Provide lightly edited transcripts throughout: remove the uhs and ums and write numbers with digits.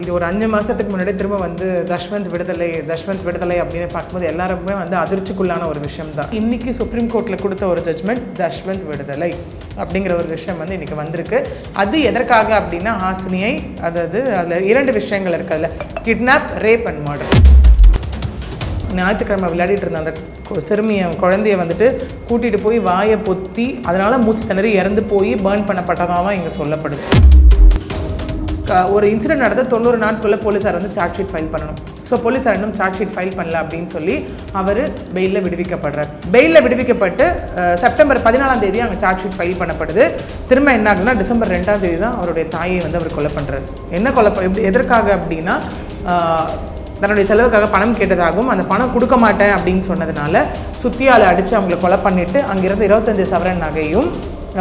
இது ஒரு 5 மாதத்துக்கு முன்னாடி திரும்ப வந்து தஷ்வந்த் விடுதலை அப்படின்னு பார்க்கும்போது எல்லாருக்குமே வந்து அதிர்ச்சிக்குள்ளான ஒரு விஷயம் தான். இன்றைக்கி சுப்ரீம் கோர்ட்டில் கொடுத்த ஒரு ஜட்ஜ்மெண்ட் தஷ்வந்த் விடுதலை அப்படிங்கிற ஒரு விஷயம் வந்து இன்றைக்கி வந்திருக்கு. அது எதற்காக அப்படின்னா ஹாசினியை, அதாவது அதில் 2 விஷயங்கள் இருக்குது. அதில் கிட்னாப், ரேப் அண்ட் மர்டர். ஞாயிற்றுக்கிழமை விளையாடிட்டு இருந்த அந்த குழந்தைய வந்துட்டு கூட்டிகிட்டு போய் வாயை பொத்தி அதனால் மூச்சு திணறி இறந்து போய் பேர்ன் பண்ணப்பட்டதாக இங்கே சொல்லப்படுது. ஒரு இன்சிடென்ட் நடந்த 90 நாட்களுக்குள்ளே போலீஸார் வந்து சார்ஜ் ஷீட் ஃபைல் பண்ணணும். ஸோ போலீஸார் இன்னும் சார்ஜ் ஷீட் ஃபைல் பண்ணல அப்படின்னு சொல்லி அவர் பெயிலில் விடுவிக்கப்படுறார். பெயிலில் விடுவிக்கப்பட்டு செப்டம்பர் 14ஆம் தேதி அங்கே சார்ஜ் ஷீட் ஃபைல் பண்ணப்படுது. திரும்ப என்ன ஆகுதுன்னா டிசம்பர் 2ஆம் தேதி தான் அவருடைய தாயை வந்து அவர் கொலை பண்ணுறாரு. என்ன எதற்காக அப்படின்னா தன்னுடைய செலவுக்காக பணம் கேட்டதாகவும் அந்த பணம் கொடுக்க மாட்டேன் அப்படின்னு சொன்னதுனால சுத்தியால் அடித்து அவங்களை கொலை பண்ணிவிட்டு அங்கிருந்து 25 சவரன் நகையும்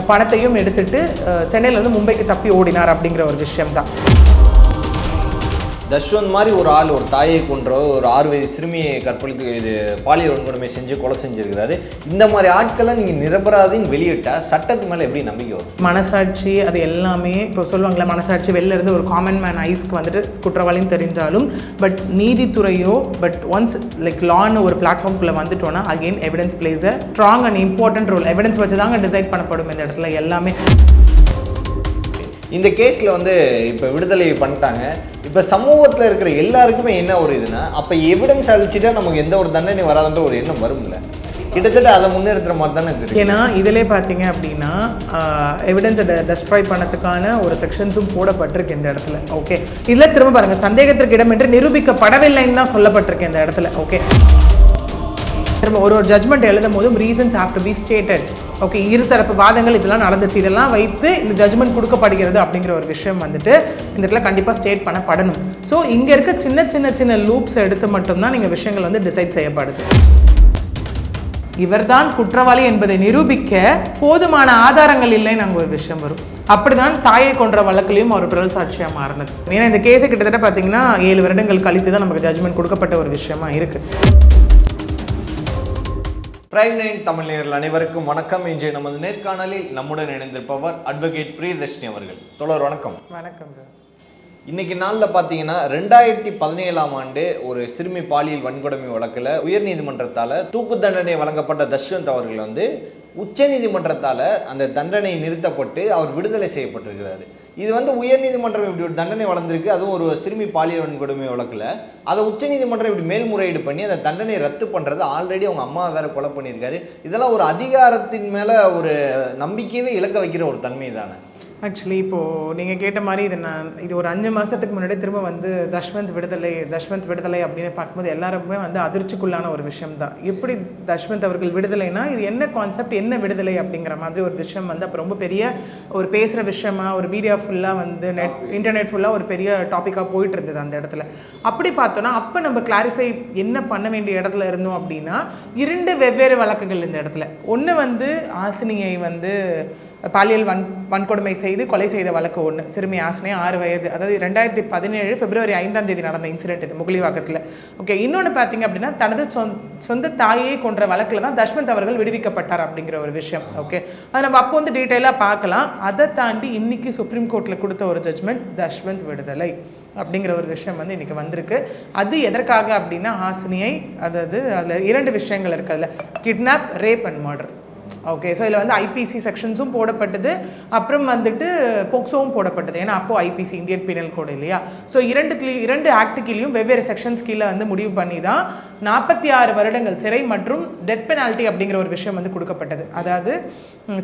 பணத்தையும் எடுத்துட்டு சென்னையிலேருந்து மும்பைக்கு தப்பி ஓடினார் அப்படிங்கிற ஒரு விஷயம்தான். தஷ்வந்த் மாதிரி ஒரு ஆள் ஒரு தாயை கொன்ற ஒரு 6 வயது சிறுமியை கற்பழித்து இது பாலியல் வன்கொடுமை செஞ்சு கொலை செஞ்சிருக்கிறாரு. இந்த மாதிரி ஆட்களை நீங்கள் நிரபராதின்னு வெளியிட்டால் சட்டத்து மேலே எப்படி நம்பிக்கை வரும்? மனசாட்சி அது எல்லாமே இப்போ சொல்லுவாங்களே, மனசாட்சி வெளில இருந்து ஒரு காமன் மேன் ஐஸ்க்கு வந்துட்டு குற்றவாளின்னு தெரிஞ்சாலும் பட் நீதித்துறையோ ஒன்ஸ் லான்னு ஒரு பிளாட்ஃபார்ம்குள்ளே வந்துட்டோன்னா again evidence plays a strong and important role. Evidence வச்சு தாங்க டிசைட் பண்ணப்படும் இந்த இடத்துல எல்லாமே. இந்த கேஸில் வந்து இப்போ விடுதலை பண்ணிட்டாங்க. இப்போ சமூகத்தில் இருக்கிற எல்லாருக்குமே என்ன ஒரு இதுனா, அப்போ எவிடன்ஸ் அழிச்சிட்டா நமக்கு எந்த ஒரு தண்டனை வராதுன்ற ஒரு எண்ணம் வரும்ல. கிட்டத்தட்ட அதை முன்னேறுற மாதிரி தானே இருக்குது. ஏன்னா இதிலே பார்த்தீங்க அப்படின்னா எவிடன்ஸை டெஸ்ட்ராய் பண்ணதுக்கான ஒரு செக்ஷன்ஸும் போடப்பட்டிருக்கு இந்த இடத்துல. ஓகே, இதில் திரும்ப பாருங்கள், சந்தேகத்திற்கு இடமின்றி நிரூபிக்கப்படவில்லைன்னு தான் சொல்லப்பட்டிருக்கு இந்த இடத்துல. ஓகே, திரும்ப ஒரு ஜட்மெண்ட் எழுதும் போதும் reasons have to be stated. Okay, இருதரப்பு வாதங்கள் இதெல்லாம் நடந்துச்சு, இதெல்லாம் வைத்து இந்த ஜட்மெண்ட் கொடுக்கப்படுகிறது அப்படிங்கிற ஒரு விஷயம் வந்துட்டு இந்த இடத்துல கண்டிப்பாக ஸ்டேட் பண்ணப்படணும். ஸோ இங்கே இருக்க சின்ன லூப்ஸ் எடுத்து மட்டும்தான் நீங்கள் விஷயங்கள் வந்து டிசைட் செய்யப்படுது. இவர்தான் குற்றவாளி என்பதை நிரூபிக்க போதுமான ஆதாரங்கள் இல்லைன்னு அங்கே ஒரு விஷயம் வரும். அப்படிதான் தாயை கொன்ற வழக்கிலையும் அவர் பிறல் சாட்சியாக மாறினது. ஏன்னா இந்த கேஸை கிட்டத்தட்ட பார்த்தீங்கன்னா 7 வருடங்கள் கழித்து தான் நமக்கு ஜட்மெண்ட் கொடுக்கப்பட்ட ஒரு விஷயமா இருக்குது. பிரைம் 9 தமிழ் நேயர்கள் அனைவருக்கும் வணக்கம். இன்றைய நமது நேர்காணலில் நம்முடன் இணைந்திருப்பவர் அட்வொகேட் பிரியதர்ஷினி அவர்கள். தொடர் வணக்கம். வணக்கம் சார். இன்னைக்கு நாளில் பார்த்தீங்கன்னா 2017ஆம் ஆண்டு ஒரு சிறுமி பாலியல் வன்கொடுமை வழக்கில் உயர்நீதிமன்றத்தால் தூக்கு தண்டனை வழங்கப்பட்ட தஷ்வந்த் அவர்கள் வந்து உச்சநீதிமன்றத்தால் அந்த தண்டனை நிறுத்தப்பட்டு அவர் விடுதலை செய்யப்பட்டிருக்கிறாரு. இது வந்து உயர்நீதிமன்றம் இப்படி ஒரு தண்டனை வளர்ந்துருக்கு, அதுவும் ஒரு சிறுமி பாலியல் வன்கொடுமை வழக்கில். அதை உச்சநீதிமன்றம் இப்படி மேல்முறையீடு பண்ணி அந்த தண்டனை ரத்து பண்ணுறது, ஆல்ரெடி அவங்க அம்மா வேற கொலை பண்ணியிருக்காரு. இதெல்லாம் ஒரு அதிகாரத்தின் மேலே ஒரு நம்பிக்கையவே இழக்க வைக்கிற ஒரு தன்மை தானே. ஆக்சுவலி இப்போது நீங்கள் கேட்ட மாதிரி இது ஒரு 5 மாதத்துக்கு முன்னாடி திரும்ப வந்து தஷ்வந்த் விடுதலை அப்படின்னு பார்க்கும்போது எல்லாருக்குமே வந்து அதிர்ச்சிக்குள்ளான ஒரு விஷயம் தான். எப்படி தஷ்வந்த் அவர்கள் விடுதலைனா இது என்ன கான்செப்ட், என்ன விடுதலை அப்படிங்கிற மாதிரி ஒரு விஷயம் வந்து அப்போ ரொம்ப பெரிய ஒரு பேசுகிற விஷயமா, ஒரு மீடியா ஃபுல்லாக வந்து இன்டர்நெட் ஃபுல்லாக ஒரு பெரிய டாப்பிக்காக போயிட்டு இருந்தது அந்த இடத்துல. அப்படி பார்த்தோன்னா அப்போ நம்ம கிளாரிஃபை என்ன பண்ண வேண்டிய இடத்துல இருந்தோம் அப்படின்னா 2 வெவ்வேறு வழக்குகள் இந்த இடத்துல. ஒன்று வந்து ஹாசினியை வந்து பாலியல் வன்கொடுமை செய்து கொலை செய்த வழக்கு ஒன்று, சிறுமி ஹாசினி 6 வயது, அதாவது 2017 பிப்ரவரி 5ஆம் தேதி நடந்த இன்சிடென்ட் இது முகலிவாக்கத்தில். ஓகே, இன்னொன்று பார்த்தீங்க அப்படின்னா தனது சொந்த தாயை கொன்ற வழக்கில் தான் தஷ்வந்த் அவர்கள் விடுவிக்கப்பட்டார் அப்படிங்கிற ஒரு விஷயம். ஓகே, அதை நம்ம அப்போ வந்து டீட்டெயிலாக பார்க்கலாம். அதை தாண்டி இன்னைக்கு சுப்ரீம் கோர்ட்டில் கொடுத்த ஒரு ஜட்மெண்ட் தஷ்வந்த் விடுதலை அப்படிங்கிற ஒரு விஷயம் வந்து இன்றைக்கி வந்திருக்கு. அது எதற்காக அப்படின்னா ஹாசினியை, அதாவது அதில் 2 விஷயங்கள் இருக்குது. அதில் kidnap, rape and murder. Okay, so இதில் வந்து ஐபிசி செக்ஷன்ஸும் போடப்பட்டது, அப்புறம் வந்துட்டு போக்சோவும் போடப்பட்டது. ஏன்னா அப்போது ஐபிசி இந்தியன் பீனல் கோடு இல்லையா. ஸோ 2 ஆக்ட் கீழேயும் வெவ்வேறு செக்ஷன்ஸ் கீழே வந்து முடிவு பண்ணி தான் 46 வருடங்கள் சிறை மற்றும் டெத் பெனால்ட்டி அப்படிங்கிற ஒரு விஷயம் வந்து கொடுக்கப்பட்டது. அதாவது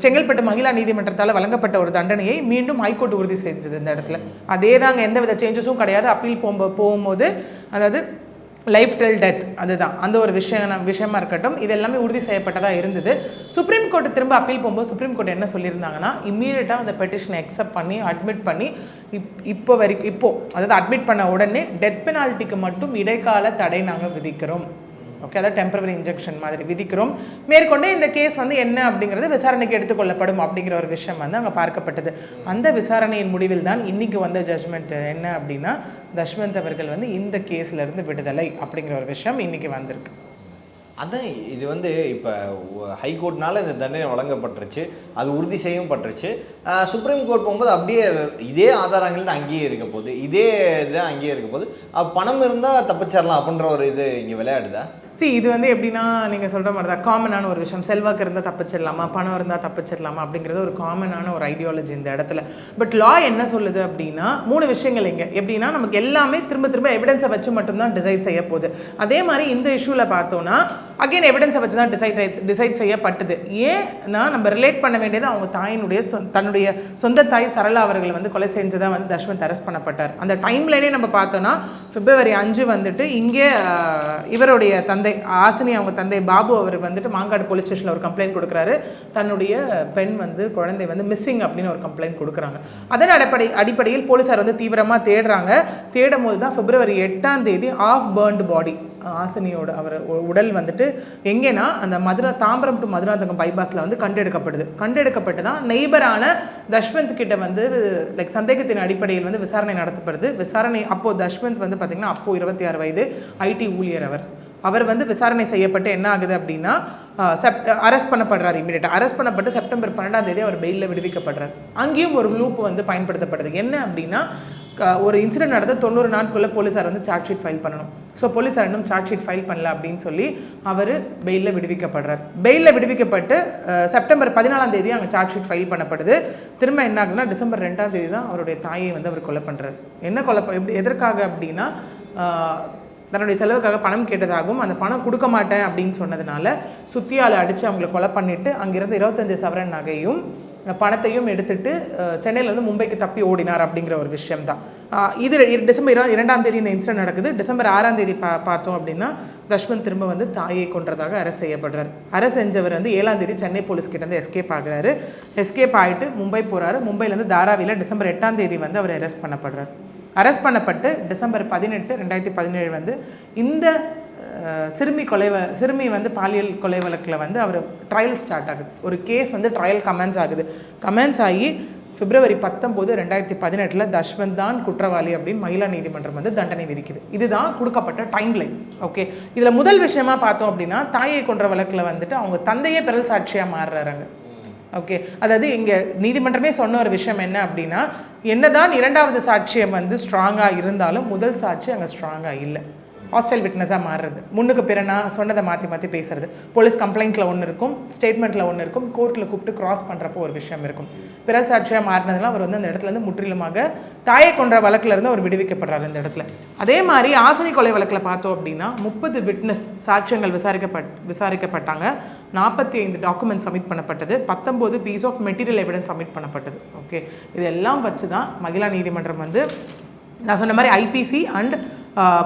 செங்கல்பட்டு மகிழா நீதிமன்றத்தால் வழங்கப்பட்ட ஒரு தண்டனையை மீண்டும் ஹைகோர்ட் உறுதி செஞ்சது இந்த இடத்துல. அதே தாங்க, எந்த வித சேஞ்சஸும் கிடையாது. அப்பீல் போகும்போது அதாவது லைஃப் டில் டெத், அதுதான் அந்த ஒரு விஷயமா இருக்கட்டும், இது எல்லாமே உறுதி செய்யப்பட்டதாக இருந்தது. சுப்ரீம் கோர்ட்டு திரும்ப அப்பீல் போகும்போது சுப்ரீம் கோர்ட் என்ன சொல்லியிருந்தாங்கன்னா, இம்மீடியட்டாக அந்த பெட்டிஷனை அக்செப்ட் பண்ணி அட்மிட் பண்ணி இப்போ அதாவது அட்மிட் பண்ண உடனே டெத் பெனால்ட்டிக்கு மட்டும் இடைக்கால தடை நாங்கள் விதிக்கிறோம். ஓகே, அதாவது டெம்பரவரி இன்ஜெக்ஷன் மாதிரி விதிக்கிறோம். மேற்கொண்டு இந்த கேஸ் வந்து என்ன அப்படிங்கிறது விசாரணைக்கு எடுத்துக்கொள்ளப்படும் அப்படிங்கிற ஒரு விஷயம் வந்து அங்கே பார்க்கப்பட்டது. அந்த விசாரணையின் முடிவில் தான் இன்னைக்கு வந்த ஜட்ஜ்மெண்ட் என்ன அப்படின்னா தஷ்வந்த் அவர்கள் வந்து இந்த கேஸ்லேருந்து விடுதலை அப்படிங்கிற ஒரு விஷயம் இன்னைக்கு வந்திருக்கு. அதான் இது வந்து இப்போ ஹைகோர்ட்னால இந்த தண்டனை வழங்கப்பட்டுருச்சு, அது உறுதி செய்யப்பட்டுருச்சு. சுப்ரீம் கோர்ட் போகும்போது அப்படியே இதே ஆதாரங்கள் தான் அங்கேயே இருக்க போகுது, இதே இது அங்கேயே இருக்க போகுது. பணம் இருந்தால் தப்பிச்சிடலாம் அப்படின்ற ஒரு இது இங்கே விளையாடுதா? இது வந்து எப்படின்னா நீங்கள் சொல்கிற மாதிரி தான் காமனான ஒரு விஷயம். செல்வாக்கு இருந்தால் தப்பிச்சிடலாமா, பணம் இருந்தால் தப்பிச்சிடலாமா அப்படிங்கிறது ஒரு காமனான ஒரு ஐடியாலஜி இந்த இடத்துல. பட் லா என்ன சொல்லுது அப்படின்னா 3 விஷயங்கள் இங்கே எப்படின்னா, நமக்கு எல்லாமே திரும்ப திரும்ப எவிடன்ஸை வச்சு மட்டும்தான் டிசைட் செய்ய போகுது. அதே மாதிரி இந்த இஷ்யூவில் பார்த்தோன்னா அகைன் எவிடன்ஸை வச்சு தான் டிசைட் செய்யப்பட்டது. ஏன்னா நம்ம ரிலேட் பண்ண வேண்டியது அவங்க தாயினுடைய தன்னுடைய சொந்த தாய் சரளா அவர்கள் வந்து கொலை செஞ்சதாக வந்து தஷ்வந்த் அரெஸ்ட் பண்ணப்பட்டார். அந்த டைம்லைனே நம்ம பார்த்தோன்னா February 5 வந்துட்டு இங்கே இவருடைய தந்தை ஆசினி அவங்க தந்தை பாபு அவர் வந்துட்டு மாங்காடு போலீஸ் ஸ்டேஷனில் ஒரு கம்ப்ளைண்ட் கொடுக்குறாரு. தன்னுடைய பெண் வந்து குழந்தை வந்து மிஸ்ஸிங் அப்படின்னு ஒரு கம்ப்ளைண்ட் கொடுக்குறாங்க. அதன் அடிப்படையில் போலீஸார் வந்து தீவிரமாக தேடும் போது தான் February 8 ஆஃப் பர்ன்டு பாடி ஆசினியோட அவர் உடல் வந்துட்டு எங்கேனா அந்த தாம்பரம் டு மதுராந்தகம் பைபாஸில் வந்து கண்டெடுக்கப்பட்டு தான் நெய்பரான தஷ்வந்த் கிட்ட வந்து லைக் சந்தேகத்தின் அடிப்படையில் வந்து விசாரணை நடத்தப்படுது. அப்போது தஷ்வந்த் வந்து பார்த்திங்கன்னா அப்போது 26 வயது ஐடி ஊழியர். அவர் வந்து விசாரணை செய்யப்பட்டு என்ன ஆகுது அப்படின்னா அரெஸ்ட் பண்ணப்படுறாரு. இமீடியட்டாக அரெஸ்ட் பண்ணப்பட்டு செப்டம்பர் 12 அவர் பெயிலில் விடுவிக்கப்படுறார். அங்கேயும் ஒரு லூப் வந்து பயன்படுத்தப்படுது. என்ன அப்படின்னா ஒரு இன்சிடென்ட் நடந்து 90 நாட்குள்ளே போலீஸார் வந்து சார்ஜ் ஷீட் ஃபைல் பண்ணணும். ஸோ போலீஸார் இன்னும் சார்ஜ் ஷீட் ஃபைல் பண்ணல அப்படின்னு சொல்லி அவர் பெயிலில் விடுவிக்கப்படுறார். பெயிலில் விடுவிக்கப்பட்டு செப்டம்பர் 14 அங்கே சார்ஜ் ஷீட் ஃபைல் பண்ணப்படுது. திரும்ப என்ன ஆகுதுன்னா டிசம்பர் 2 தான் அவருடைய தாயை வந்து அவர் கொலை பண்ணுறார். எப்படி எதற்காக அப்படின்னா தன்னுடைய செலவுக்காக பணம் கேட்டதாகவும் அந்த பணம் கொடுக்க மாட்டேன் அப்படின்னு சொன்னதுனால சுத்தியால் அடித்து அவங்களை கொலை பண்ணிவிட்டு அங்கிருந்து 25 சவரன் நகையும் பணத்தையும் எடுத்துட்டு சென்னையிலேருந்து மும்பைக்கு தப்பி ஓடினார் அப்படிங்கிற ஒரு விஷயம் தான். இது டிசம்பர் 2 இந்த இன்சிடென்ட் நடக்குது. டிசம்பர் 6 பார்த்தோம் அப்படின்னா தஷ்வந்த் திரும்ப வந்து தாயை கொன்றதாக அரெஸ்ட் செய்யப்படுறார். அரெஸ்ட் செஞ்சவர் வந்து 7 சென்னை போலீஸ் கிட்ட வந்து எஸ்கேப் ஆகுறாரு. எஸ்கேப் ஆகிட்டு மும்பை போகிறாரு. மும்பையிலேருந்து தாராவியில் டிசம்பர் 8 வந்து அவர் அரெஸ்ட் பண்ணப்படுறார். அரெஸ்ட் பண்ணப்பட்டு டிசம்பர் 18, 2017 வந்து இந்த சிறுமி வந்து பாலியல் கொலை வழக்கில் வந்து அவர் ட்ரையல் ஸ்டார்ட் ஆகுது. ஒரு கேஸ் வந்து ட்ரையல் கமென்ஸ் ஆகி February 19, 2018 தஷ்வந்த் தான் குற்றவாளி அப்படின்னு மகிழா நீதிமன்றம் வந்து தண்டனை விதிக்குது. இதுதான் கொடுக்கப்பட்ட டைம்லைன். ஓகே, இதில் முதல் விஷயமா பார்த்தோம் அப்படின்னா தாயை கொன்ற வழக்கில் வந்துட்டு அவங்க தந்தையே பிறல் சாட்சியாக மாறுறாங்க. ஓகே, அதாவது இங்கே நீதிமன்றமே சொன்ன ஒரு விஷயம் என்ன அப்படின்னா, என்னதான் 2வது சாட்சியம் வந்து ஸ்ட்ராங்காக இருந்தாலும் முதல் சாட்சி அங்கே ஸ்ட்ராங்காக இல்லை. ஹாஸ்டல் விட்னஸாக மாறுறது, முன்னுக்கு பிறனா சொன்னதை மாற்றி பேசுறது, போலீஸ் கம்ப்ளைண்ட்டில் ஒன்று இருக்கும், ஸ்டேட்மெண்ட்டில் ஒன்று இருக்கும், கோர்ட்டில் கூப்பிட்டு கிராஸ் பண்ணுறப்போ ஒரு விஷயம் இருக்கும். பிறல் சாட்சியாக மாறினதுலாம் அவர் வந்து அந்த இடத்துலேருந்து முற்றிலுமாக தாயை கொன்ற வழக்கிலேருந்து அவர் விடுவிக்கப்படுறாரு இந்த இடத்துல. அதே மாதிரி ஆசினி கொலை வழக்கில் பார்த்தோம் அப்படின்னா 30 விட்னஸ் சாட்சியங்கள் விசாரிக்கப்பட்டாங்க. 45 டாக்குமெண்ட் சப்மிட் பண்ணப்பட்டது. 19 piece of material evidence submit பண்ணப்பட்டது. ஓகே, இதெல்லாம் வச்சு தான் மகிழா நீதிமன்றம் வந்து நான் சொன்ன மாதிரி ஐபிசி அண்ட்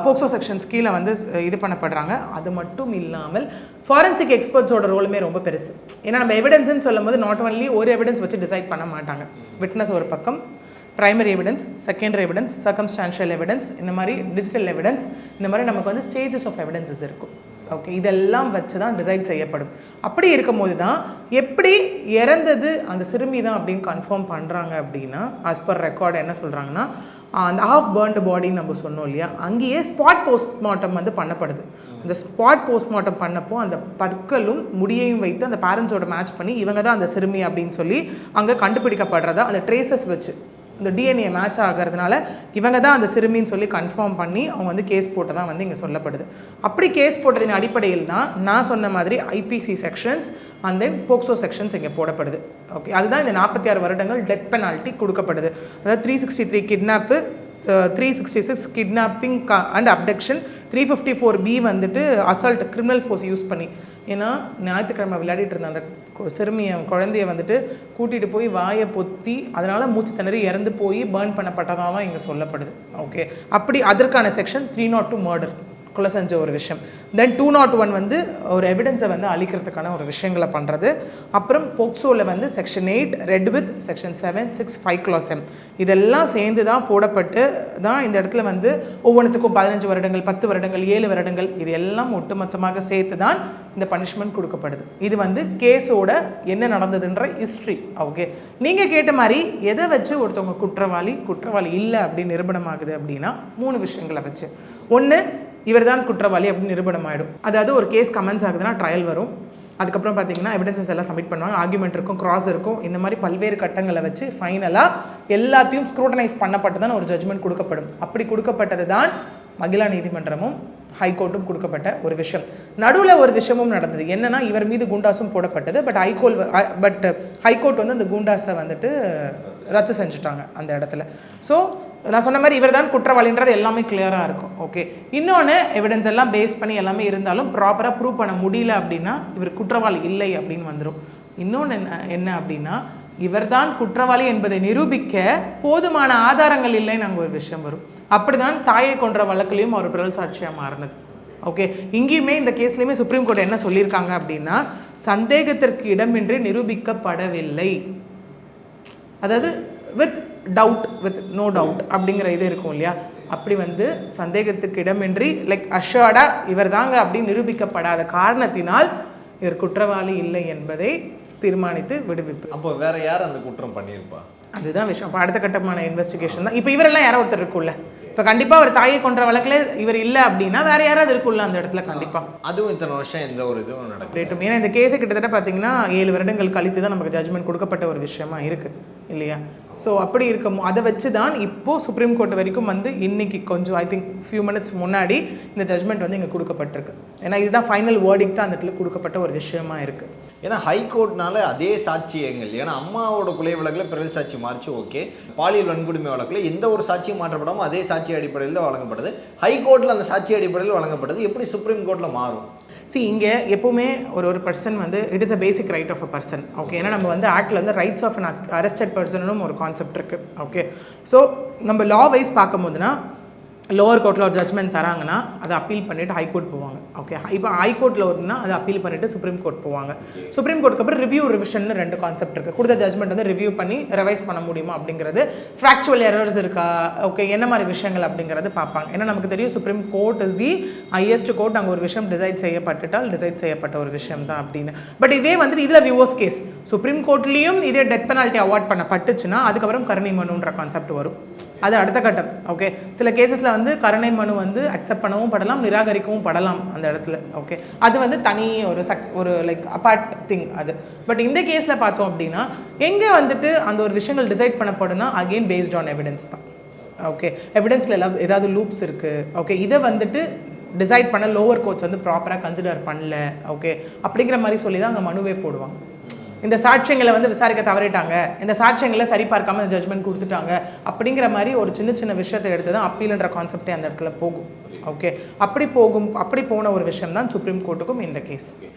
போக்சோ செக்ஷன்ஸ் கீழே வந்து இது பண்ணப்படுறாங்க. அது மட்டும் இல்லாமல் ஃபாரன்சிக் எக்ஸ்பர்ட்ஸோட ரோலுமே ரொம்ப பெருசு. ஏன்னா நம்ம எவிடன்ஸ்ன்னு சொல்லும் போது நாட் ஒன்லி ஒரு எவிடன்ஸ் வச்சு டிசைட் பண்ண மாட்டாங்க. விட்னஸ் ஒரு பக்கம், primary evidence, secondary evidence, circumstantial evidence, இந்த மாதிரி டிஜிட்டல் எவிடன்ஸ், இந்த மாதிரி நமக்கு வந்து ஸ்டேஜஸ் ஆஃப் எவிடன்ஸஸ் இருக்கும். ஓகே, இதெல்லாம் வச்சு தான் டிசைட் செய்யப்படும். அப்படி இருக்கும் போது தான் எப்படி இறந்தது அந்த சிறுமி தான் அப்படின்னு கன்ஃபார்ம் பண்ணுறாங்க அப்படின்னா, ஆஸ் பர் ரெக்கார்டு என்ன சொல்கிறாங்கன்னா, அந்த ஆஃப் பர்ன்டு பாடின்னு நம்ம சொன்னோம் இல்லையா, அங்கேயே ஸ்பாட் போஸ்ட்மார்ட்டம் வந்து பண்ணப்படுது. அந்த ஸ்பாட் போஸ்ட்மார்ட்டம் பண்ணப்போ அந்த பற்களும் முடியையும் வைத்து அந்த பேரண்ட்ஸோட மேட்ச் பண்ணி இவங்க தான் அந்த சிறுமி அப்படின்னு சொல்லி அங்கே கண்டுபிடிக்கப்படுறதா அந்த ட்ரேசஸ் வச்சு இந்த டிஎன்ஏ மேட்ச் ஆகிறதுனால இவங்க தான் அந்த சிறுமின்னு சொல்லி கன்ஃபார்ம் பண்ணி அவங்க வந்து கேஸ் போட்டதான் வந்து இங்கே சொல்லப்படுது. அப்படி கேஸ் போட்டதின் அடிப்படையில் தான் நான் சொன்ன மாதிரி IPC sections and then POCSO sections இங்கே போடப்படுது. ஓகே, அதுதான் இந்த 46 வருடங்கள் டெத் பெனால்ட்டி கொடுக்கப்படுது. அதாவது 363 kidnap, 366 kidnapping and abduction, 354B வந்துட்டு அசால்ட் கிரிமினல் ஃபோர்ஸ் யூஸ் பண்ணி. ஏன்னா ஞாயிற்றுக்கிழமை விளையாடிட்டு இருந்த அந்த சிறுமியை குழந்தைய வந்துட்டு கூட்டிகிட்டு போய் வாயை பொத்தி அதனால் மூச்சு திணறி இறந்து போய் பேர்ன் பண்ணப்பட்டதாக தான் இங்கே சொல்லப்படுது. ஓகே, அப்படி அதற்கான செக்ஷன் 302 மர்டர் கொலை செஞ்ச ஒரு விஷயம். தென் 201 வந்து ஒரு எவிடன்ஸை வந்து அழிக்கிறதுக்கான ஒரு விஷயங்களை பண்ணுறது. அப்புறம் போக்சோவில் வந்து section 8 red with section 7, 6, 5 clause M இதெல்லாம் சேர்ந்து தான் போடப்பட்டு தான் இந்த இடத்துல வந்து ஒவ்வொன்றுத்துக்கும் 15 வருடங்கள், 10 வருடங்கள், 7 வருடங்கள் இது எல்லாம் ஒட்டுமொத்தமாக சேர்த்து தான் இந்த பனிஷ்மெண்ட் கொடுக்கப்படுது. இது வந்து கேஸோட என்ன நடந்ததுன்ற ஹிஸ்ட்ரி. ஓகே, நீங்கள் கேட்ட மாதிரி எதை வச்சு ஒருத்தவங்க குற்றவாளி இல்லை அப்படின்னு நிரூபணமாகுது அப்படின்னா 3 விஷயங்களை வச்சு. ஒன்று, இவர் தான் குற்றவாளி அப்படின்னு நிரூபணம் ஆகிடும். அதாவது ஒரு கேஸ் கமெண்ட்ஸ் ஆகுதுன்னா ட்ரையல் வரும், அதுக்கப்புறம் பார்த்தீங்கன்னா எவிடன்சஸ் எல்லாம் சப்மிட் பண்ணுவாங்க, ஆர்குமெண்ட் இருக்கும், கிராஸ் இருக்கும், இந்த மாதிரி பல்வேறு கட்டங்களை வச்சு ஃபைனலாக எல்லாத்தையும் ஸ்க்ரூட்டனைஸ் பண்ணப்பட்டு தான் ஒரு ஜட்ஜ்மெண்ட் கொடுக்கப்படும். அப்படி கொடுக்கப்பட்டது தான் மகிழா நீதிமன்றமும் ஹைகோர்ட்டும் கொடுக்கப்பட்ட ஒரு விஷயம். நடுவில் ஒரு விஷயமும் நடந்தது, என்னன்னா இவர் மீது குண்டாஸும் போடப்பட்டது. பட் ஹைகோர்ட் வந்து அந்த குண்டாஸை வந்துட்டு ரத்து செஞ்சுட்டாங்க அந்த இடத்துல. ஸோ நான் சொன்ன மாதிரி இவர் தான் குற்றவாளின்றது எல்லாமே கிளியராக இருக்கும். ஓகே, இன்னொன்று எவிடன்ஸ் எல்லாம் பேஸ் பண்ணி எல்லாமே இருந்தாலும் ப்ராப்பராக ப்ரூவ் பண்ண முடியல அப்படின்னா இவர் குற்றவாளி இல்லை அப்படின்னு வந்துடும். இன்னொன்று என்ன அப்படின்னா இவர் தான் குற்றவாளி என்பதை நிரூபிக்க போதுமான ஆதாரங்கள் இல்லைன்னு அங்கே ஒரு விஷயம் வரும். அப்படிதான் தாயை கொன்ற வழக்கிலையும் அவர் பிறல் சாட்சியாக மாறினது. ஓகே, இங்கேயுமே இந்த கேஸ்லையுமே சுப்ரீம் கோர்ட் என்ன சொல்லியிருக்காங்க அப்படின்னா சந்தேகத்திற்கு இடமின்றி நிரூபிக்கப்படவில்லை, அதாவது with doubt with no doubt அப்படிங்கிற இது இருக்கும் இல்லையா, அப்படி வந்து சந்தேகத்துக்கு இடமின்றி லைக் அஷ்யூர்டாக இவர் தாங்க அப்படின்னு நிரூபிக்கப்படாத காரணத்தினால் இவர் குற்றவாளி இல்லை என்பதை தீர்மானித்து விடுவிப்பு. அப்போ வேற யார் அந்த குற்றம் பண்ணியிருப்பா? அதுதான் விஷயம். இப்போ அடுத்த கட்டமான இன்வெஸ்டிகேஷன் தான். இப்போ இவரெல்லாம் யாரோ ஒருத்தர் இருக்குல்ல, இப்போ கண்டிப்பாக ஒரு தாயை கொன்ற வழக்கில் இவர் இல்லை அப்படின்னா வேற யாராவது இருக்குல்ல அந்த இடத்துல கண்டிப்பாக. அதுவும் இத்தனை வருஷம் எந்த ஒரு இதுவும் நடக்கும். ஏன்னா இந்த கேஸை கிட்டத்தட்ட பார்த்தீங்கன்னா 7 வருடங்கள் கழித்து தான் நமக்கு ஜட்ஜ்மெண்ட் கொடுக்கப்பட்ட ஒரு விஷயமா இருக்குது இல்லையா. ஸோ அப்படி இருக்கும் அதை வச்சு தான் இப்போது சுப்ரீம் கோர்ட் வரைக்கும் வந்து இன்னைக்கு கொஞ்சம் ஐ திங்க் ஃபியூ மினிட்ஸ் முன்னாடி இந்த ஜட்ஜ்மெண்ட் வந்து இங்கே கொடுக்கப்பட்டிருக்கு. ஏன்னா இதுதான் ஃபைனல் வேர்டிக்டாக அந்த இடத்துல கொடுக்கப்பட்ட ஒரு விஷயமா இருக்குது. ஏன்னா ஹைகோர்ட்னால அதே சாட்சியங்கள், ஏன்னா அம்மாவோட கொலை வழக்கில் பிறல் சாட்சி மாறிச்சு, ஓகே, பாலியல் வன்கொடுமை வழக்கில் எந்த ஒரு சாட்சியும் மாற்றப்படாமல் அதே சாட்சி அடிப்படையில் தான் வழங்கப்பட்டது. ஹைகோர்ட்டில் அந்த சாட்சி அடிப்படையில் வழங்கப்பட்டது, எப்படி சுப்ரீம் கோர்ட்டில் மாறும்? இங்கே எப்போவுமே ஒரு பர்சன் வந்து it is a basic right of a person. Okay, ஏன்னா நம்ம வந்து ஆக்டில் வந்து ரைட்ஸ் ஆஃப் அன் அரெஸ்டட் பர்சனும் ஒரு கான்செப்ட் இருக்குது. ஓகே, ஸோ நம்ம லா வைஸ் பார்க்கும்போதுனா லோவர் கோர்ட்டில் ஒரு ஜட்ஜ்மெண்ட் தராங்கன்னா அதை அப்பீல் பண்ணிவிட்டு ஹைகோர்ட் போவாங்க. ஓகே, இப்போ ஹைகோர்ட்டில் வருதுன்னா அதை அப்பீல் பண்ணிவிட்டு சுப்ரீம் கோர்ட் போவாங்க. சுப்ரீம் கோர்ட்டுக்கு அப்புறம் ரிவ்யூ ரிவிஷன் 2 கான்செப்ட் இருக்குது. கொடுத்த ஜட்ஜ்மெண்ட் வந்து ரிவ்யூ பண்ணி ரிவைஸ் பண்ண முடியுமா அப்படிங்கிறது, ஃப்ராக்சுவல் எரர்ஸ் இருக்கா, ஓகே, என்ன மாதிரி விஷயங்கள் அப்படிங்கிறது பார்ப்பாங்க. ஏன்னா நமக்கு தெரியும் supreme court is the highest court, அங்கே ஒரு விஷயம் டிசைட் செய்யப்பட்ட ஒரு விஷயம் தான் அப்படின்னு. பட் இதே வந்து இதில் ரிவர்ஸ் கேஸ் சுப்ரீம் கோர்ட்லேயும் இதே டெத் பெனால்ட்டி அவார்ட் பண்ணப்பட்டுச்சுன்னா அதுக்கப்புறம் கருணை மனுன்ற கான்செப்ட் வரும். அது அடுத்த கட்டம். ஓகே, சில கேசஸில் வந்து கருணை மனு வந்து அக்செப்ட் பண்ணவும் படலாம், நிராகரிக்கவும் படலாம் அந்த இடத்துல. ஓகே, அது வந்து தனி ஒரு லைக் அப்பார்ட் திங் அது. பட் இந்த கேஸில் பார்த்தோம் அப்படின்னா எங்கே வந்துட்டு அந்த ஒரு விஷயங்கள் டிசைட் பண்ணப்படுனா அகெயின் பேஸ்ட் ஆன் எவிடன்ஸ் தான். ஓகே, எவிடன்ஸில் ஏதாவது லூப்ஸ் இருக்குது, ஓகே, இதை வந்துட்டு டிசைட் பண்ண லோவர் கோர்ட்ஸ் வந்து ப்ராப்பராக கன்சிடர் பண்ணல, ஓகே, அப்படிங்கிற மாதிரி சொல்லி தான் அங்கே மனுவே போடுவாங்க. இந்த சாட்சியங்களை வந்து விசாரிக்க தவறிட்டாங்க, இந்த சாட்சியங்களை சரி பார்க்காம இந்த ஜட்ஜ்மெண்ட் கொடுத்துட்டாங்க அப்படிங்கிற மாதிரி ஒரு சின்ன விஷயத்தை எடுத்து தான் அப்பீல்ன்ற கான்செப்டே அந்த இடத்துல போகும். ஓகே, அப்படி போன ஒரு விஷயம் தான் சுப்ரீம் கோர்ட்டுக்கும் இந்த கேஸ்.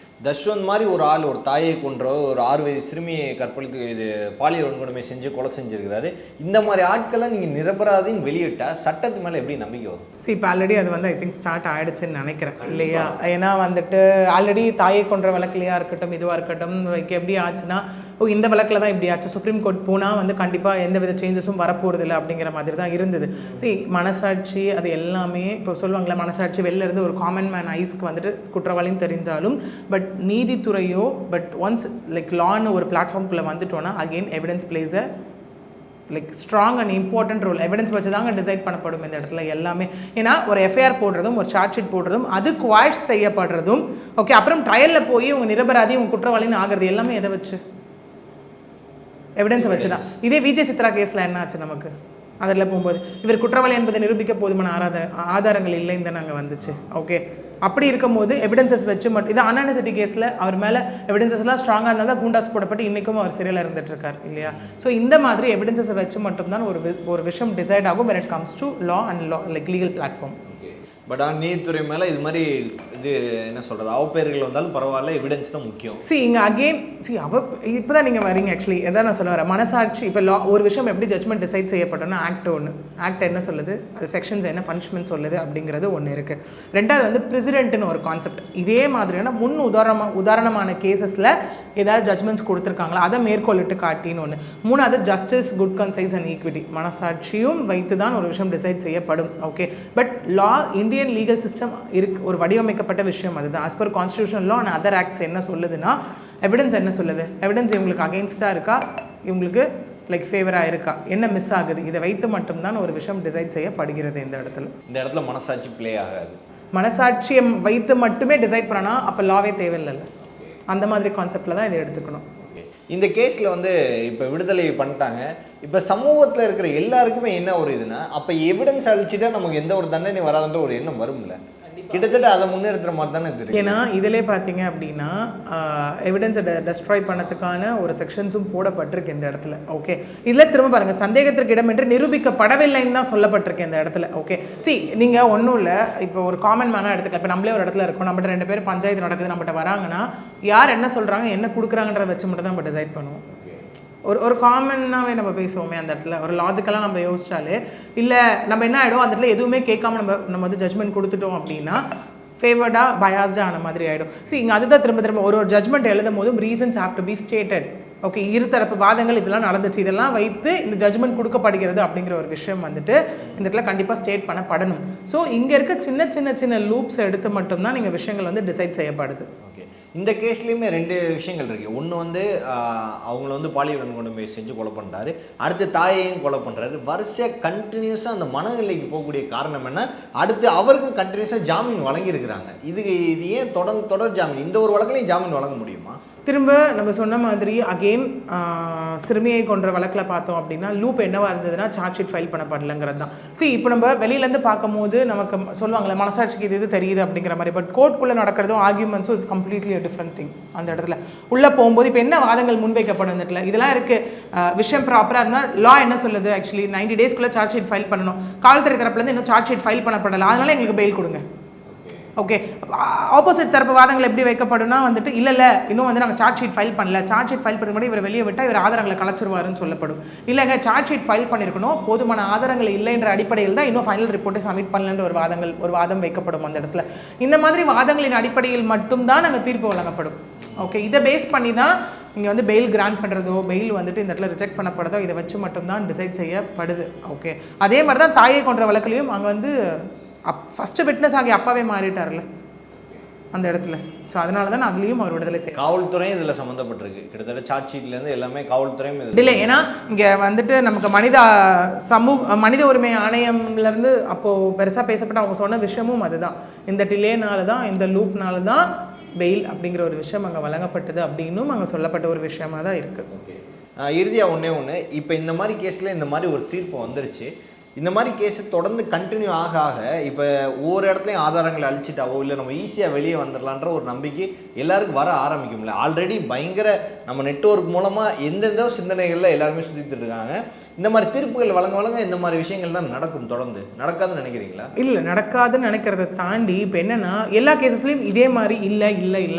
தஷ்வந்த் மாதிரி ஒரு ஆள் ஒரு தாயை கொன்றோ ஒரு 6 வயது சிறுமியை கற்பழித்து இது பாலியல் வன்கொடுமை செஞ்சு கொலை செஞ்சிருக்கிறாரு. இந்த மாதிரி ஆட்களை நீங்கள் நிரபராதின்னு வெளியிட்டால் சட்டத்து மேலே எப்படி நம்பிக்கை வரும்? இப்போ ஆல்ரெடி அது வந்து ஐ திங்க் ஸ்டார்ட் ஆகிடுச்சுன்னு நினைக்கிறேன் இல்லையா. ஏன்னா வந்துட்டு ஆல்ரெடி தாயை கொன்ற வழக்கிலையாக இருக்கட்டும் இதுவாக இருக்கட்டும் லைக் எப்படி ஆச்சுன்னா இந்த வழக்கில் தான் இப்படி ஆச்சு, சுப்ரீம் கோர்ட் போனால் வந்து கண்டிப்பாக எந்த வித சேஞ்சஸும் வரப்போகிறது இல்லை அப்படிங்கிற மாதிரி தான் இருந்தது. மனசாட்சி அது எல்லாமே இப்போ சொல்லுவாங்களே, மனசாட்சி வெளில இருந்து ஒரு காமன் மேன் ஐஸ்க்கு வந்துட்டு குற்றவாளின்னு தெரிஞ்சாலும் பட் நீதித்துறையோ ஒன்ஸ் லைக் லான்னு ஒரு பிளாட்ஃபார்ம்குள்ளே வந்துட்டோன்னா again evidence plays a like strong and important role. Evidence வச்சு தாங்க டிசைட் பண்ணப்படும் இந்த இடத்துல எல்லாமே. ஏன்னா ஒரு எஃப்ஐஆர் போடுறதும் ஒரு சார்ஜ் ஷீட் போடுறதும் அது குவாஷ் செய்யப்படுறதும் ஓகே, அப்புறம் ட்ரையலில் போய் உங்கள் நிரபராதி உங்கள் குற்றவாளின்னு ஆகிறது எல்லாமே எதை வச்சு? எவிடன்ஸை வச்சு தான். இதே விஜய் சித்ரா கேஸில் என்ன ஆச்சு நமக்கு? அதில் போகும்போது இவர் குற்றவாளி என்பதை நிரூபிக்க போதுமான ஆதாரங்கள் இல்லைன்னு தான் நாங்கள் வந்துச்சு. ஓகே, அப்படி இருக்கும்போது எவிடன்சஸ் வச்சு மட்டும் இது அன்ஆனசிட்டி கேஸில் அவர் மேலே எவிடன்சஸ்லாம் ஸ்ட்ராங்காக இருந்தால் தான் குண்டாஸ் போடப்பட்டு இன்றைக்கும் அவர் சிறையில் இருந்துட்டு இருக்கார் இல்லையா. ஸோ இந்த மாதிரி எவிடன்சஸை வச்சு மட்டும்தான் ஒரு விஷயம் டிசைட் ஆகும் when it comes to law and law like legal platform. But ஆனால் நீதித்துறை மேலே இது மாதிரி இது என்ன சொல்கிறது அவப்பெயர்கள் வந்தாலும் பரவாயில்ல, எவிடன்ஸ் தான் முக்கியம். இங்கே அகெயின் இப்போ தான் நீங்கள் வரீங்க ஆக்சுவலி எதாவது நான் சொல்ல வரேன். மனசாட்சி இப்போ ஒரு விஷயம் எப்படி ஜட்ஜ்மெண்ட் டிசைட் செய்யப்பட்டோன்னா ஆக்ட் என்ன சொல்லுது, அது செக்ஷன்ஸ் என்ன பனிஷ்மெண்ட் சொல்லுது அப்படிங்கிறது ஒன்று இருக்குது. ரெண்டாவது வந்து பிரசிடென்ட்னு ஒரு கான்செப்ட். இதே மாதிரியான உதாரணமான கேசஸில் ஏதாவது ஜட்ஜ்மெண்ட்ஸ் கொடுத்துருக்காங்களா அதை மேற்கொள்ளிட்டு காட்டின்னு ஒன்று. மூணாவது justice, good conscience and equity. மனசாட்சியும் வைத்து தான் ஒரு விஷயம் டிசைட் செய்யப்படும். Okay, but law Indian legal system ஒரு வடிவமைக்கப்பட்ட விஷயம் அதுதான். As per constitution law and other acts என்ன சொல்லுதுன்னா எவிடன்ஸ் என்ன சொல்லுது, எவிடன்ஸ் இவங்களுக்கு அகெயின்ஸ்டாக இருக்கா, இவங்களுக்கு லைக் ஃபேவராக இருக்கா, என்ன மிஸ் ஆகுது, இதை வைத்து மட்டும்தான் ஒரு விஷயம் டிசைட் செய்யப்படுகிறது. இந்த இடத்துல மனசாட்சி பிளே ஆகாது. மனசாட்சியை வைத்து மட்டுமே டிசைட் பண்ணனா அப்போ லாவே தேவையில்லைல்ல. அந்த மாதிரி கான்செப்டில் தான் இதை எடுத்துக்கணும். இந்த கேஸில் வந்து இப்போ விடுதலை பண்ணிட்டாங்க. இப்போ சமூகத்தில் இருக்கிற எல்லாருக்குமே என்ன ஒரு இதுனா, அப்போ எவிடன்ஸ் அழிச்சிட்டா நமக்கு எந்த ஒரு தண்டனை வராதுன்ற ஒரு எண்ணம் வரும்ல. கிட்டத்தட்ட அதை முன்னெடுத்துற மாதிரி தானே தெரியும். ஏன்னா இதிலே பார்த்தீங்க அப்படின்னா எவிடன்ஸை டெஸ்ட்ராய் பண்ணதுக்கான ஒரு செக்ஷன்ஸும் போடப்பட்டிருக்கு இந்த இடத்துல. ஓகே, இதில் திரும்ப பாருங்கள், சந்தேகத்திற்கு இடம் என்று நிரூபிக்கப்படவில்லைன்னு தான் சொல்லப்பட்டிருக்கு இந்த இடத்துல. ஓகே, நீங்கள் ஒன்றும் இல்லை, இப்போ ஒரு காமன் மேனாக எடுத்துக்கலாம். இப்போ நம்மளே ஒரு இடத்துல இருக்கோம், நம்மகிட்ட 2 பேர் பஞ்சாயத்து நடக்குது, நம்மகிட்ட வராங்கன்னா யார் என்ன சொல்கிறாங்க என்ன கொடுக்குறாங்கன்றத வச்சு மட்டும் தான் நம்ம டிசைட் பண்ணுவோம். ஒரு காமனாகவே நம்ம பேசுவோமே அந்த இடத்துல, ஒரு லாஜிக்கலாக நம்ம யோசிச்சாலே இல்லை நம்ம என்ன ஆகிடும் அந்த இடத்துல எதுவுமே கேட்காம நம்ம வந்து ஜட்மெண்ட் கொடுத்துட்டோம் அப்படின்னா ஃபேவர்டாக பயாஸ்டாக ஆன மாதிரி ஆகிடும். இங்கே அதுதான் திரும்ப திரும்ப ஒரு ஜட்மெண்ட் எழுதும் போதும் reasons have to be stated. Okay, இருதரப்பு வாதங்கள் இதெல்லாம் நடந்துச்சு, இதெல்லாம் வைத்து இந்த ஜட்மெண்ட் கொடுக்கப்படுகிறது அப்படிங்கிற ஒரு விஷயம் வந்துட்டு இந்த இடத்துல கண்டிப்பாக ஸ்டேட் பண்ணப்படணும். ஸோ இங்கே இருக்க சின்ன சின்ன சின்ன லூப்ஸ் எடுத்து மட்டும்தான் நீங்கள் விஷயங்கள் வந்து டிசைட் செய்யப்படுது. ஓகே, இந்த கேஸ்லேயுமே 2 விஷயங்கள் இருக்குது. ஒன்று வந்து அவங்கள வந்து பாலியல் வன்கொடுமை செஞ்சு கொலை பண்ணுறாரு, அடுத்து தாயையும் கொலை பண்ணுறாரு. வரிசையாக கண்டினியூஸாக அந்த மனநிலைக்கு போகக்கூடிய காரணம் என்ன, அடுத்து அவருக்கும் கண்டினியூஸாக ஜாமீன் வழங்கியிருக்கிறாங்க. இது ஏன் தொடர் ஜாமீன், இந்த ஒரு வழக்கிலையும் ஜாமீன் வழங்க முடியுமா? திரும்ப நம்ம சொன்ன மாதிரி அகெயின் சிறுமியை கொன்ற வழக்கில் பார்த்தோம் அப்படின்னா லூப் என்னவாக இருந்ததுன்னா சார்ஜ் ஷீட் ஃபைல் பண்ணப்படலைங்கிறது தான். இப்போ நம்ம வெளியிலேருந்து பார்க்கும்போது நமக்கு சொல்லுவாங்களே மனசாட்சிக்கு இது தெரியுது அப்படிங்கிற மாதிரி. பட் கோர்ட்குள்ளே நடக்கிறதும் ஆர்கியூமெண்ட்ஸும் இஸ் கம்ப்ளீட்லி டிஃப்ரெண்ட் திங். அந்த இடத்துல உள்ளே போகும்போது இப்போ என்ன வாதங்கள் முன்வைக்கப்படும் இந்த இடத்துல இதெல்லாம் இருக்குது. விஷயம் ப்ராப்பராக இருந்தால் லா என்ன சொல்லுது, ஆக்சுவலி 90 டேஸ்க்குள்ளே சார்ஜ் ஷீட் ஃபைல் பண்ணணும். காவல்துறை தரப்புலேருந்து இன்னும் சார்ஜ் ஷீட் ஃபைல் பண்ணப்படலை, அதனால எங்களுக்கு பெயில் கொடுங்க. ஓகே, ஆப்போசிட் தரப்பு வாதங்கள் எப்படி வைக்கப்படும்னா வந்துட்டு இல்லை இன்னும் வந்து நாங்கள் சார்ஜ் ஷீட் ஃபைல் பண்ணல, சார்ஜ் ஷீட் ஃபைல் பண்ண முன்னாடி இவர் வெளியே விட்டால் இவர் ஆதாரங்களை கலைச்சிருவாருன்னு சொல்லப்படும். இல்லைங்க சார்ஜ் ஷீட் ஃபைல் பண்ணியிருக்கணும், போதுமான ஆதாரங்கள் இல்லைன்ற அடிப்படையில் தான் இன்னும் ஃபைனல் ரிப்போர்ட்டை சப்மிட் பண்ணலன்ற ஒரு வாதம் வைக்கப்படும் அந்த இடத்துல. இந்த மாதிரி வாதங்களின் அடிப்படையில் மட்டும்தான் நாங்கள் தீர்ப்பு வழங்கப்படும். ஓகே, இதை பேஸ் பண்ணி தான் இங்கே வந்து பெயில் கிராண்ட் பண்ணுறதோ பெயில் வந்துட்டு இந்த இடத்துல ரிஜெக்ட் பண்ணப்படுறதோ இதை வச்சு மட்டும்தான் டிசைட் செய்யப்படுது. ஓகே, அதே மாதிரி தான் தாயை கொன்ற வழக்கிலையும் அங்கே வந்து ஃபஸ்ட்டு விட்னஸ் ஆகி அப்பாவே மாறிட்டார்ல அந்த இடத்துல. ஸோ அதனால தான் அதுலேயும் அவர் விடுதலை செய்ய காவல்துறையும் இதில் சம்மந்தப்பட்டிருக்கு. கிட்டத்தட்ட சார்ஜ் ஷீட்லேருந்து எல்லாமே காவல்துறையும் இல்லை. ஏன்னா இங்கே வந்துட்டு நமக்கு மனித உரிமை ஆணையம்லேருந்து அப்போது பெருசாக பேசப்பட்ட அவங்க சொன்ன விஷயமும் அதுதான். இந்த டிலேனால தான், இந்த லூப்னால தான் பெயில் அப்படிங்கிற ஒரு விஷயம் அங்கே வழங்கப்பட்டது அப்படின்னும் அங்கே சொல்லப்பட்ட ஒரு விஷயமாக தான் இருக்குது. ஓகே, இறுதியாக ஒன்று இப்போ இந்த மாதிரி கேஸில் இந்த மாதிரி ஒரு தீர்ப்பு வந்துருச்சு. இந்த மாதிரி கேஸை தொடர்ந்து கண்டினியூ ஆக இப்போ ஒவ்வொரு இடத்துலையும் ஆதாரங்களை அழிச்சிட்டாவோ இல்லை நம்ம ஈஸியாக வெளியே வந்துடலான்ற ஒரு நம்பிக்கை எல்லாருக்கும் வர ஆரம்பிக்கும்ல. ஆல்ரெடி பயங்கர நம்ம நெட்வொர்க் மூலமாக எந்தெந்த சிந்தனைகளில் எல்லாருமே சுற்றிட்டு இருக்காங்க. இந்த மாதிரி தீர்ப்புகள் வழங்க இந்த மாதிரி விஷயங்கள் தான் நடக்கும், தொடர்ந்து நடக்காதுன்னு நினைக்கிறீங்களா? இல்லை, நடக்காதுன்னு நினைக்கிறத தாண்டி இப்போ என்னென்னா எல்லா கேசஸ்லையும் இதே மாதிரி இல்லை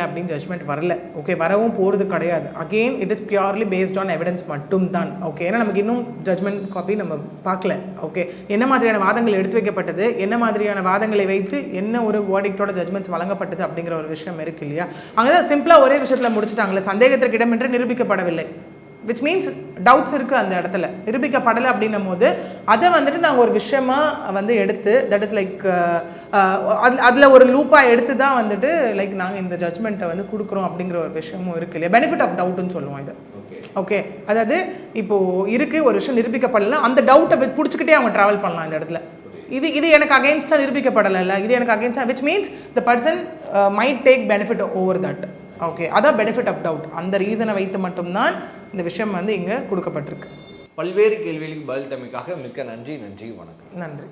அப்படின்னு ஜட்மெண்ட் வரல. ஓகே, வரவும் போகிறது கிடையாது. Again it is purely based on evidence மட்டும்தான். ஓகே, ஏன்னா நமக்கு இன்னும் ஜட்மெண்ட் காப்பி நம்ம பார்க்கல. ஓகே, என்ன மாதிரியான வாதங்கள் எடுத்து வைக்கப்பட்டது, என்ன மாதிரியான வாதங்களை வைத்து என்ன ஒரு வேர்டிக்டோட ஜட்மெண்ட்ஸ் வழங்கப்பட்டது அப்படிங்கிற ஒரு விஷயம் இருக்கு இல்லையா. அங்கே தான் சிம்பிளாக ஒரே விஷயத்தில் முடிச்சுட்டாங்களே, சந்தேகத்திற்கு இடமென்று நிரூபிக்கப்படவில்லை. விச் மீன்ஸ் டவுட்ஸ் இருக்குது அந்த இடத்துல, நிரூபிக்கப்படலை அப்படின்னும் போது அதை வந்துட்டு நாங்கள் ஒரு விஷயமா வந்து எடுத்து தட் இஸ் லைக் அதில் ஒரு லூப்பாக எடுத்து தான் வந்துட்டு லைக் நாங்கள் இந்த ஜட்மெண்ட்டை வந்து கொடுக்குறோம் அப்படிங்கிற ஒரு விஷயமும் இருக்குது இல்லையா. பெனிஃபிட் ஆஃப் டவுட்னு சொல்லுவோம் இது. ஓகே, அதாவது இப்போது இருக்குது ஒரு விஷயம் நிரூபிக்கப்படலை, அந்த டவுட்டை பிடிச்சிக்கிட்டே அவங்க ட்ராவல் பண்ணலாம் இந்த இடத்துல. இது எனக்கு அகெயின்ஸ்டாக நிரூபிக்கப்படலை, இது எனக்கு அகெயின்ஸ்டாக, which means the person might take benefit over that. Okay, அதான் பெனிஃபிட் ஆஃப் டவுட். அந்த ரீசனை வைத்து மட்டும்தான் இந்த விஷயம் வந்து இங்கே கொடுக்கப்பட்டிருக்கு. பல்வேறு கேள்விகளுக்கு பதில் தமைக்காக மிக்க நன்றி. வணக்கம். நன்றி.